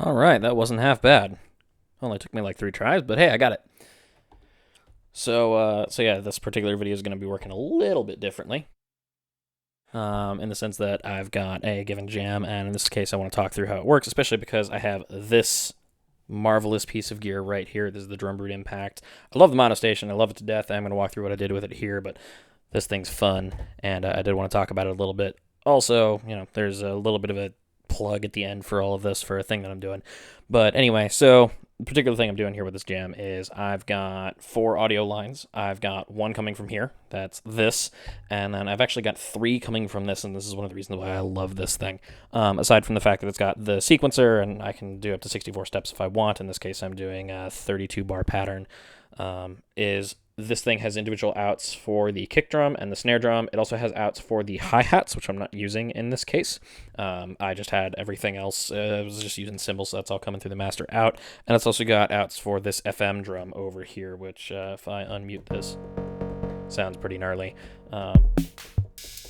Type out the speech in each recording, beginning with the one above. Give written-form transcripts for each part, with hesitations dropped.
Alright, that wasn't half bad. Only took me like 3 tries, but hey, I got it. So yeah, this particular video is going to be working a little bit differently. In the sense that I've got a given jam, and in this case I want to talk through how it works, especially because I have this marvelous piece of gear right here. This is the Drumbrute Impact. I love the Mono Station. I love it to death. I'm going to walk through what I did with it here, but this thing's fun, and I did want to talk about it a little bit. Also, you know, there's a little bit of a plug at the end for all of this for a thing that I'm doing. But anyway, so the particular thing I'm doing here with this jam is I've got 4 audio lines. I've got 1 coming from here, that's this, and then I've actually got 3 coming from this, and this is one of the reasons why I love this thing. Aside from the fact that it's got the sequencer, and I can do up to 64 steps if I want. In this case, I'm doing a 32 bar pattern, is this thing has individual outs for the kick drum and the snare drum. It also has outs for the hi-hats, which I'm not using in this case. I just had everything else. I was just using cymbals, so that's all coming through the master out. And it's also got outs for this FM drum over here, which if I unmute this, sounds pretty gnarly.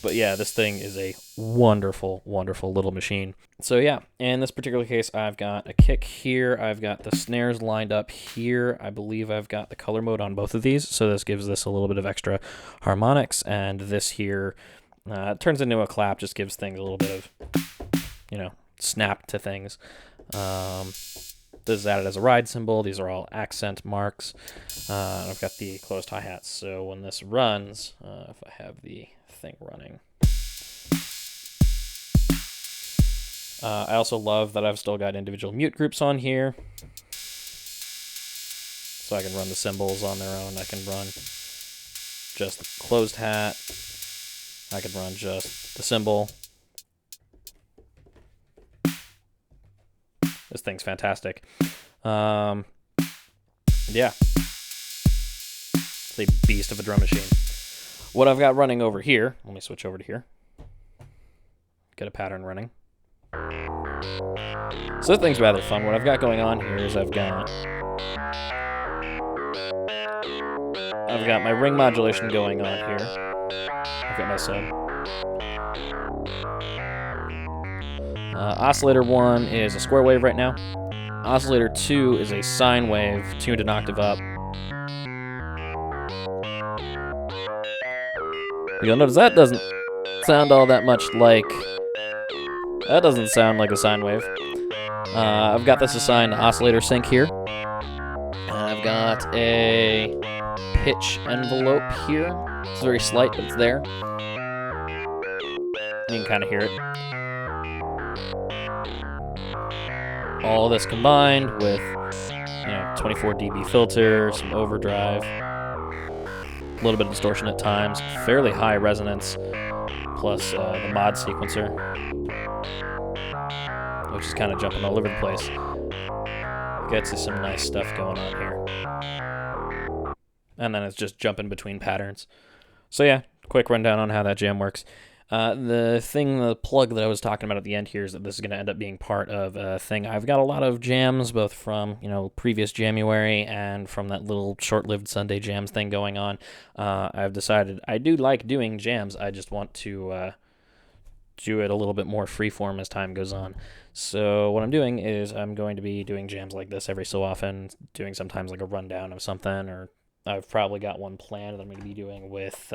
But yeah, this thing is a wonderful, wonderful little machine. So yeah, in this particular case, I've got a kick here. I've got the snares lined up here. I believe I've got the color mode on both of these, so this gives this a little bit of extra harmonics. And this here turns into a clap, just gives things a little bit of, snap to things. This is added as a ride cymbal. These are all accent marks. I've got the closed hi-hats, so when this runs, if I have the thing running. I also love that I've still got individual mute groups on here. So I can run the cymbals on their own. I can run just the closed hat. I can run just the cymbal. This thing's fantastic. Yeah. It's a beast of a drum machine. What I've got running over here, let me switch over to here. Get a pattern running. So this thing's rather fun. What I've got going on here is I've got my ring modulation going on here. I've got my sub. Oscillator 1 is a square wave right now. Oscillator 2 is a sine wave tuned an octave up. You'll notice that doesn't sound all that much like... That doesn't sound like a sine wave. I've got this assigned oscillator sync here. And I've got a pitch envelope here. It's very slight, but it's there. You can kind of hear it. All this combined with, 24 dB filter, some overdrive, a little bit of distortion at times, fairly high resonance, plus the mod sequencer, which is kind of jumping all over the place. Gets you some nice stuff going on here. And then it's just jumping between patterns. So yeah, quick rundown on how that jam works. The plug that I was talking about at the end here is that this is going to end up being part of a thing. I've got a lot of jams, both from, previous January and from that little short-lived Sunday jams thing going on. I've decided I do like doing jams. I just want to do it a little bit more freeform as time goes on. So what I'm doing is I'm going to be doing jams like this every so often, doing sometimes like a rundown of something, or I've probably got one planned that I'm going to be doing with...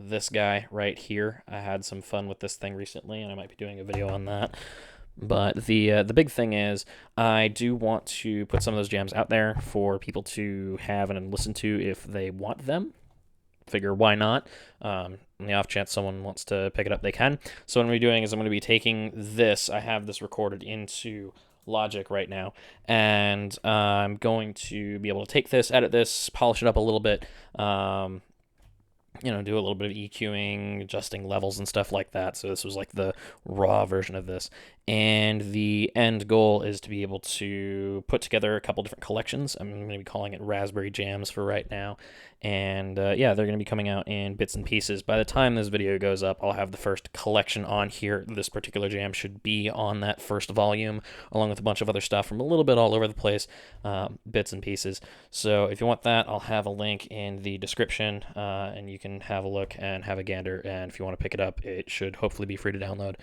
this guy right here. I had some fun with this thing recently, and I might be doing a video on that. But the big thing is I do want to put some of those jams out there for people to have and listen to if they want them. Figure why not? On the off chance someone wants to pick it up, they can. So what I'm going to be doing is I'm going to be taking this. I have this recorded into Logic right now, and I'm going to be able to take this, edit this, polish it up a little bit, do a little bit of EQing, adjusting levels and stuff like that. So this was like the raw version of this. And the end goal is to be able to put together a couple different collections. I'm going to be calling it Raspberry Jams for right now. And yeah, they're going to be coming out in bits and pieces. By the time this video goes up, I'll have the first collection on here. This particular jam should be on that first volume, along with a bunch of other stuff from a little bit all over the place, bits and pieces. So if you want that, I'll have a link in the description, and you can have a look and have a gander. And if you want to pick it up, it should hopefully be free to download.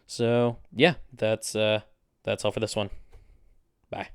So yeah, that's all for this one. Bye.